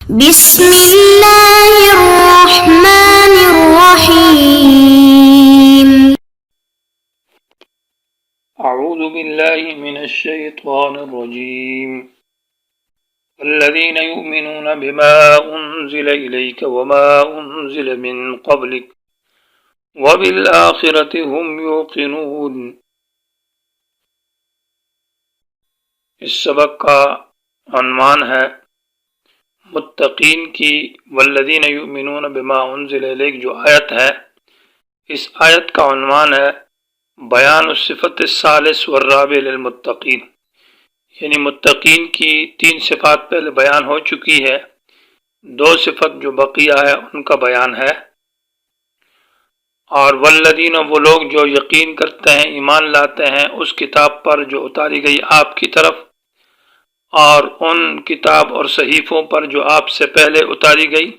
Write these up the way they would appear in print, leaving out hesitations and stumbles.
بسم اللہ الرحمن الرحیم اعوذ باللہ من الشیطان الرجیم والذین یؤمنون بما انزل الیک وما انزل من قبلک وبالآخرة هم یوقنون۔ اس سبق کا عنوان ہے متقین کی والذین یؤمنون بما انزل الیک۔ جو آیت ہے اس آیت کا عنوان ہے بیان الصفت الثالث والرابع للمتقین، یعنی متقین کی 3 صفات پہلے بیان ہو چکی ہے، 2 صفت جو بقیہ ہے ان کا بیان ہے۔ اور والذین، وہ لوگ جو یقین کرتے ہیں، ایمان لاتے ہیں اس کتاب پر جو اتاری گئی آپ کی طرف، اور ان کتاب اور صحیفوں پر جو آپ سے پہلے اتاری گئی،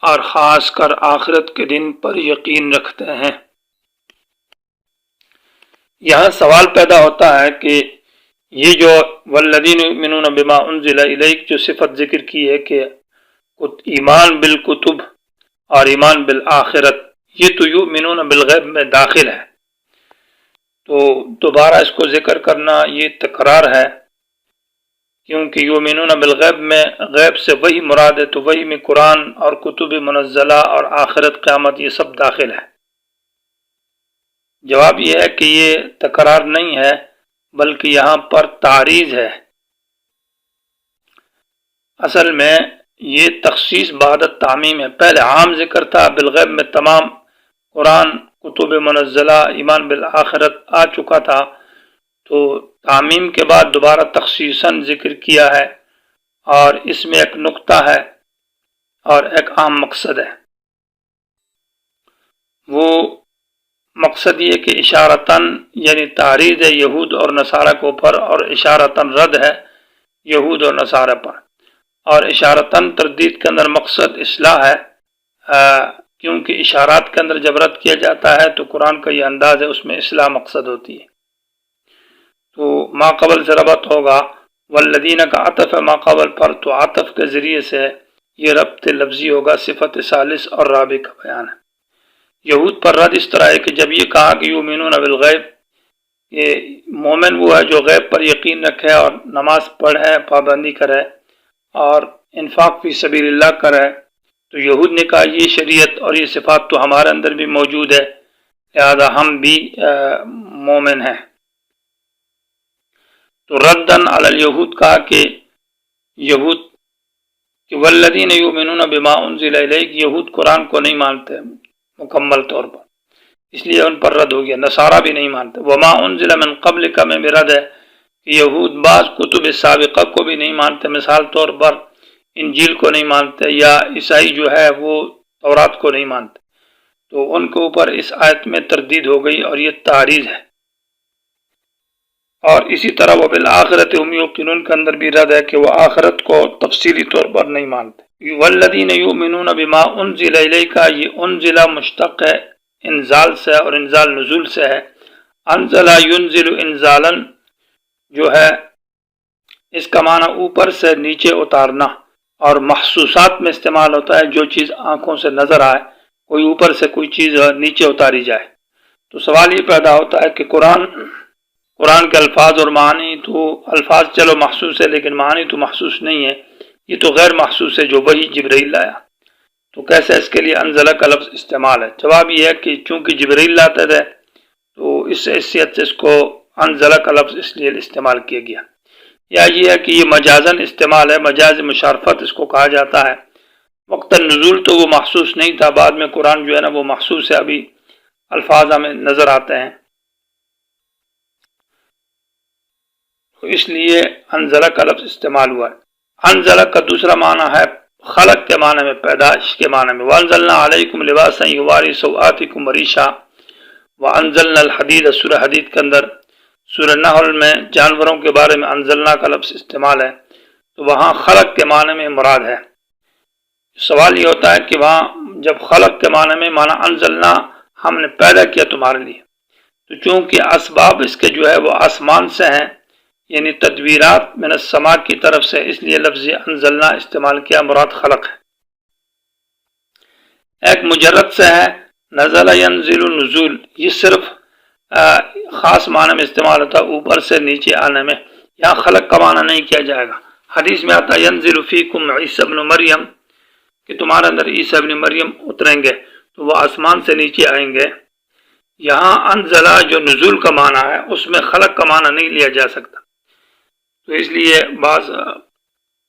اور خاص کر آخرت کے دن پر یقین رکھتے ہیں۔ یہاں سوال پیدا ہوتا ہے کہ یہ جو والذین یؤمنون بما انزل الیک جو صفت ذکر کی ہے کہ ایمان بالکتب اور ایمان بالآخرت، یہ تو یؤمنون بالغیب میں داخل ہے، تو دوبارہ اس کو ذکر کرنا یہ تکرار ہے، کیونکہ یؤمنون بالغیب میں غیب سے وہی مراد ہے، تو وہی میں قرآن اور کتب منزلہ اور آخرت قیامت یہ سب داخل ہے۔ جواب یہ ہے کہ یہ تکرار نہیں ہے بلکہ یہاں پر تعریض ہے۔ اصل میں یہ تخصیص بعد تعمیم ہے، پہلے عام ذکر تھا، بالغیب میں تمام قرآن کتب منزلہ ایمان بالآخرت آ چکا تھا، تو تعمیم کے بعد دوبارہ تخصیصاً ذکر کیا ہے، اور اس میں ایک نقطہ ہے اور ایک عام مقصد ہے۔ وہ مقصد یہ کہ اشارتاً یعنی تعریض ہے یہود اور نصارہ کو پر، اور اشارتاً رد ہے یہود اور نصارہ پر، اور اشارتاً تردید کے اندر مقصد اصلاح ہے، کیونکہ اشارات کے اندر جب رد کیا جاتا ہے تو قرآن کا یہ انداز ہے، اس میں اصلاح مقصد ہوتی ہے۔ تو ما قبل سے ربط ہوگا، والذین کا عطف ہے ما قبل پر، تو عطف کے ذریعے سے یہ ربط لفظی ہوگا، صفت ثالث اور رابع کا بیان ہے۔ یہود پر رد اس طرح ہے کہ جب یہ کہا کہ یؤمنون بالغیب، یہ مومن وہ ہے جو غیب پر یقین رکھے اور نماز پڑھے، پابندی کرے اور انفاق فی سبیل اللہ کرے، تو یہود نے کہا یہ شریعت اور یہ صفات تو ہمارے اندر بھی موجود ہے، لہذا ہم بھی مومن ہیں۔ تو ردن علی الیہود کہا کہ یہود کہ والذین یؤمنون بما انزل الیک، یہود قرآن کو نہیں مانتے مکمل طور پر، اس لیے ان پر رد ہو گیا۔ نصارہ بھی نہیں مانتے۔ وما انزل من قبل کا میں بھی رد ہے کہ یہود بعض کتب سابقہ کو بھی نہیں مانتے، مثال طور پر انجیل کو نہیں مانتے، یا عیسائی جو ہے وہ تورات کو نہیں مانتے، تو ان کے اوپر اس آیت میں تردید ہو گئی اور یہ تعریض ہے۔ اور اسی طرح وہ بالآخرت هم یوقنون کے اندر بھی رد ہے کہ وہ آخرت کو تفصیلی طور پر نہیں مانتے۔ والذین یؤمنون بما انزل الیک، یہ انزل مشتق ہے انزال سے، اور انزال نزول سے ہے۔ انزل ینزل انزالا جو ہے اس کا معنی اوپر سے نیچے اتارنا، اور محسوسات میں استعمال ہوتا ہے، جو چیز آنکھوں سے نظر آئے، کوئی اوپر سے کوئی چیز نیچے اتاری جائے۔ تو سوال یہ پیدا ہوتا ہے کہ قرآن کے الفاظ اور معنی تو الفاظ چلو محسوس ہے، لیکن معنی تو محسوس نہیں ہے، یہ تو غیر محسوس ہے جو وہی جبرائیل لایا، تو کیسے اس کے لیے انزلہ کا لفظ استعمال ہے؟ جواب یہ ہے کہ چونکہ جبرائیل لاتے تھے تو اس حیثیت سے اس کو انزلہ کا لفظ اس لیے استعمال کیا گیا، یا یہ ہے کہ یہ مجازن استعمال ہے، مجاز مشارفت اس کو کہا جاتا ہے۔ وقت نزول تو وہ محسوس نہیں تھا، بعد میں قرآن جو ہے نا وہ محسوس ہے، ابھی الفاظ ہمیں نظر آتے ہیں، تو اس لیے انزلہ کا لفظ استعمال ہوا ہے۔ انزلہ کا دوسرا معنی ہے خلق کے معنی میں، پیدائش کے معنی میں۔ وانزلنا علیکم لباسا یواری سوآتکم ریشا، وانزلنا الحدید، سورہ حدید کے اندر، سورہ نحل میں جانوروں کے بارے میں انزلنا کا لفظ استعمال ہے، تو وہاں خلق کے معنی میں مراد ہے۔ سوال یہ ہوتا ہے کہ وہاں جب خلق کے معنی میں معنی انزلنا، ہم نے پیدا کیا تمہارے لیے، تو چونکہ اسباب اس کے جو ہے وہ آسمان سے ہیں، یعنی تدبیرات من السماء کی طرف سے، اس لیے لفظ انزلنا استعمال کیا، مراد خلق ہے۔ ایک مجرد سے ہے نزل ینزل نزول، یہ صرف خاص معنی میں استعمال ہوتا ہے، اوپر سے نیچے آنے میں، یہاں خلق کا معنی نہیں کیا جائے گا۔ حدیث میں آتا ہے ینزل فیکم عیسی ابن مریم، کہ تمہارے اندر عیسی ابن مریم اتریں گے تو وہ آسمان سے نیچے آئیں گے۔ یہاں انزلہ جو نزول کا معنی ہے اس میں خلق کا معنی نہیں لیا جا سکتا، تو اس لیے بعض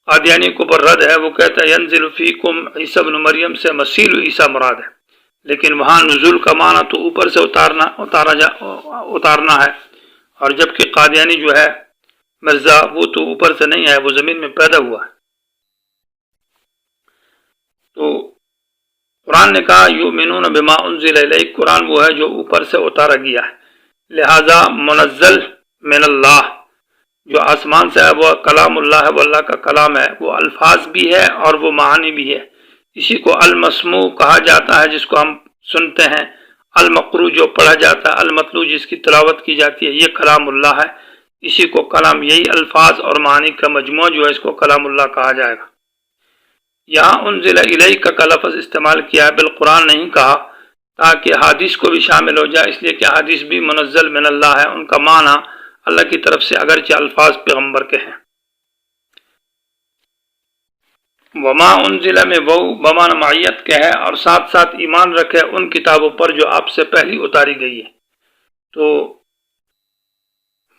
قادیانی کو پر رد ہے، وہ کہتا ہے ینزل فیکم عیسی ابن مریم سے مسیح عیسی مراد ہے، لیکن وہاں نزول کا معنی تو اوپر سے اتارنا ہے، اور جبکہ قادیانی جو ہے مرزا وہ تو اوپر سے نہیں ہے، وہ زمین میں پیدا ہوا ہے۔ تو قرآن نے کہا یؤمنون بما انزل الیک، قرآن وہ ہے جو اوپر سے اتارا گیا ہے، لہذا منزل من اللہ، جو آسمان سے ہے وہ کلام اللہ ہے، وہ اللہ کا کلام ہے، وہ الفاظ بھی ہے اور وہ معانی بھی ہے۔ اسی کو المسموع کہا جاتا ہے جس کو ہم سنتے ہیں، المقروء جو پڑھا جاتا ہے، المتلو جس کی تلاوت کی جاتی ہے، یہ کلام اللہ ہے۔ اسی کو کلام، یہی الفاظ اور معانی کا مجموعہ جو ہے اس کو کلام اللہ کہا جائے گا۔ یہاں انزل الیک کا لفظ استعمال کیا ہے، بالقرآن نہیں کہا، تاکہ حدیث کو بھی شامل ہو جائے، اس لیے کہ حدیث بھی منزل من اللہ ہے، ان کا معنی اللہ کی طرف سے اگرچہ الفاظ پیغمبر کے ہیں۔ وما انزل میں وہ بمعنی معیت کے ہے، اور ساتھ ساتھ ایمان رکھے ان کتابوں پر جو آپ سے پہلی اتاری گئی ہے۔ تو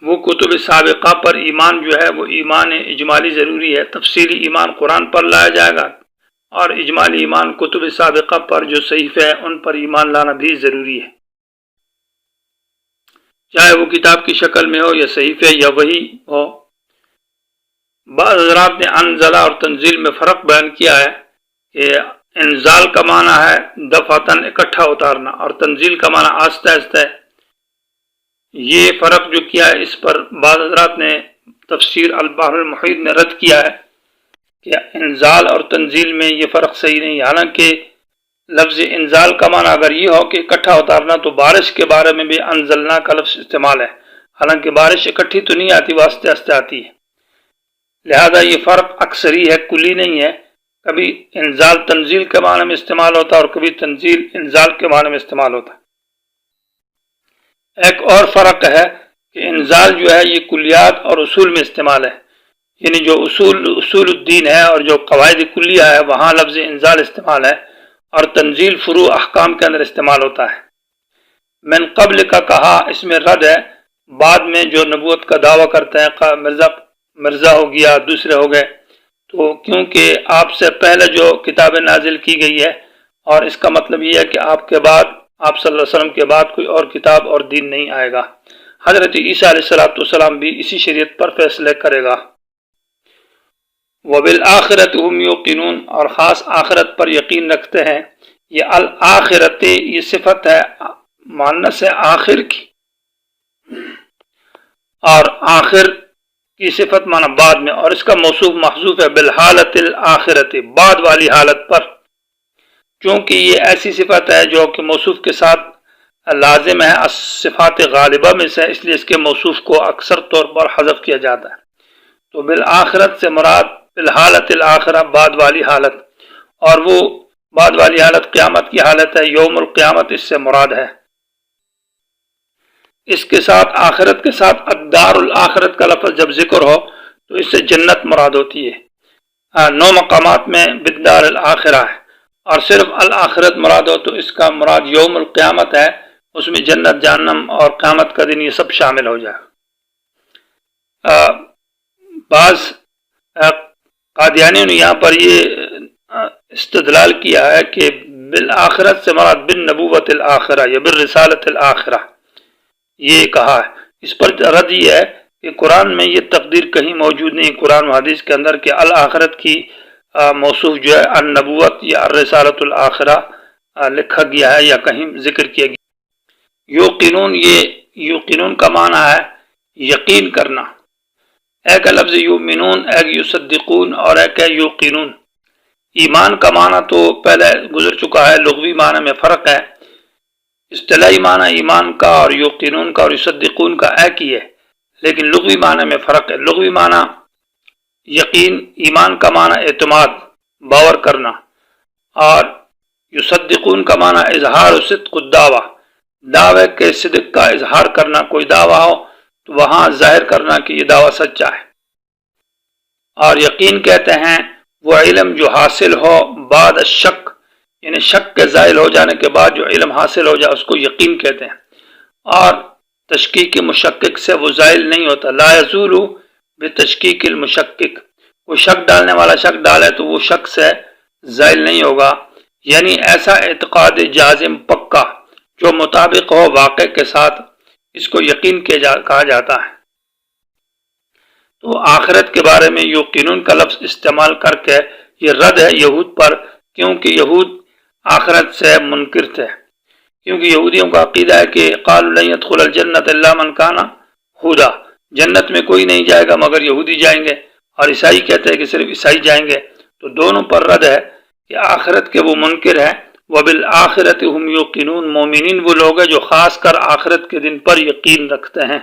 وہ کتب سابقہ پر ایمان جو ہے وہ ایمان اجمالی ضروری ہے، تفصیلی ایمان قرآن پر لایا جائے گا، اور اجمالی ایمان کتب سابقہ پر جو صحیفے ہیں ان پر ایمان لانا بھی ضروری ہے، چاہے وہ کتاب کی شکل میں ہو یا صحیفے یا وحی ہو۔ بعض حضرات نے انزلہ اور تنزیل میں فرق بیان کیا ہے کہ انزال کا معنی ہے دفعتاً اکٹھا اتارنا، اور تنزیل کا معنی آہستہ آہستہ ہے۔ یہ فرق جو کیا ہے اس پر بعض حضرات نے تفسیر البحر المحیط نے رد کیا ہے کہ انزال اور تنزیل میں یہ فرق صحیح نہیں، حالانکہ لفظ انزال کا معنی اگر یہ ہو کہ اکٹھا اتارنا تو بارش کے بارے میں بھی انزلنا کا لفظ استعمال ہے، حالانکہ بارش اکٹھی تو نہیں آتی، وہ آہستہ آہستہ آتی ہے، لہذا یہ فرق اکثری ہے، کلی نہیں ہے۔ کبھی انزال تنزیل کے معنی میں استعمال ہوتا ہے اور کبھی تنزیل انزال کے معنی میں استعمال ہوتا ہے۔ ایک اور فرق ہے کہ انزال جو ہے یہ کلیات اور اصول میں استعمال ہے، یعنی جو اصول الدین ہے اور جو قواعد کلیہ ہے وہاں لفظ انزال استعمال ہے، اور تنزیل فروع احکام کے اندر استعمال ہوتا ہے۔ من قبل کا کہا اس میں رد ہے، بعد میں جو نبوت کا دعویٰ کرتے ہیں، مرزا ہو گیا، دوسرے ہو گئے، تو کیونکہ آپ سے پہلے جو کتاب نازل کی گئی ہے، اور اس کا مطلب یہ ہے کہ آپ کے بعد، آپ صلی اللہ علیہ وسلم کے بعد کوئی اور کتاب اور دین نہیں آئے گا۔ حضرت عیسیٰ علیہ السلام بھی اسی شریعت پر فیصلے کرے گا۔ وبالآخرۃ هم یوقنون، اور خاص آخرت پر یقین رکھتے ہیں۔ یہ الآخرت یہ صفت ہے مؤنث ہے آخر کی، اور آخر کی صفت معنی بعد میں، اور اس کا موصوف محذوف ہے بالحالت الآخرت، بعد والی حالت پر، چونکہ یہ ایسی صفت ہے جو کہ موصوف کے ساتھ لازم ہے، صفات غالبہ میں سے، اس لیے اس کے موصوف کو اکثر طور پر حذف کیا جاتا ہے۔ تو بالآخرت سے مراد بالحالت الآخرہ، بعد والی حالت، اور وہ بعد والی حالت قیامت کی حالت ہے، یوم القیامت اس سے مراد ہے۔ اس کے ساتھ آخرت کے ساتھ الدار الآخرت کا لفظ جب ذکر ہو تو اس سے جنت مراد ہوتی ہے، 9 مقامات میں بالدار الآخرہ ہے، اور صرف الآخرت مراد ہو تو اس کا مراد یوم القیامت ہے، اس میں جنت جہنم اور قیامت کا دن یہ سب شامل ہو جائے۔ بعض قادیانیوں نے یہاں پر یہ استدلال کیا ہے کہ بالآخرت سے مراد بالنبوت الآخرہ یا بالرسالت الآخرہ، یہ کہا ہے۔ اس پر رد یہ ہے کہ قرآن میں یہ تقدیر کہیں موجود نہیں، قرآن و حدیث کے اندر کہ الآخرت کی موصوف جو ہے النبوت یا الرسالت الآخرہ لکھا گیا ہے یا کہیں ذکر کیا گیا۔ یوقنون، یہ یوقنون کا معنی ہے یقین کرنا، ایک لفظ یؤمنون، ایک یصدقون اور ایک ہے یوقنون۔ ایمان کا معنی تو پہلے گزر چکا ہے، لغوی معنی میں فرق ہے، اصطلاحی معنی ایمان کا اور یوقنون کا اور یصدقون کا ایک ہی ہے، لیکن لغوی معنی میں فرق ہے۔ لغوی معنی یقین، ایمان کا معنی اعتماد، باور کرنا، اور یصدقون کا معنی اظہار و صدق الدعویٰ، دعوے کے صدق کا اظہار کرنا۔ کوئی دعویٰ ہو تو وہاں ظاہر کرنا کہ یہ دعویٰ سچا ہے۔ اور یقین کہتے ہیں وہ علم جو حاصل ہو بعد شک، یعنی شک کے زائل ہو جانے کے بعد جو علم حاصل ہو جائے اس کو یقین کہتے ہیں، اور تشکیک مشکک سے وہ زائل نہیں ہوتا۔ لا یزول بتشکیک المشکک، وہ شک ڈالنے والا شک ڈالے تو وہ شک سے زائل نہیں ہوگا، یعنی ایسا اعتقاد جازم پکا جو مطابق ہو واقع کے ساتھ، اس کو یقین کہا جاتا ہے۔ تو آخرت کے بارے میں یوقنون کا لفظ استعمال کر کے یہ رد ہے یہود پر، کیونکہ یہود آخرت سے منکر تھے، کیونکہ یہودیوں کا عقیدہ ہے کہ قالوا لن يدخل الجنة الا من كان هودا، جنت میں کوئی نہیں جائے گا مگر یہودی جائیں گے، اور عیسائی کہتے ہیں کہ صرف عیسائی جائیں گے۔ تو دونوں پر رد ہے کہ آخرت کے وہ منکر ہیں۔ وبالآخرۃ هم یوقنون، مومنین وہ لوگ ہیں جو خاص کر آخرت کے دن پر یقین رکھتے ہیں۔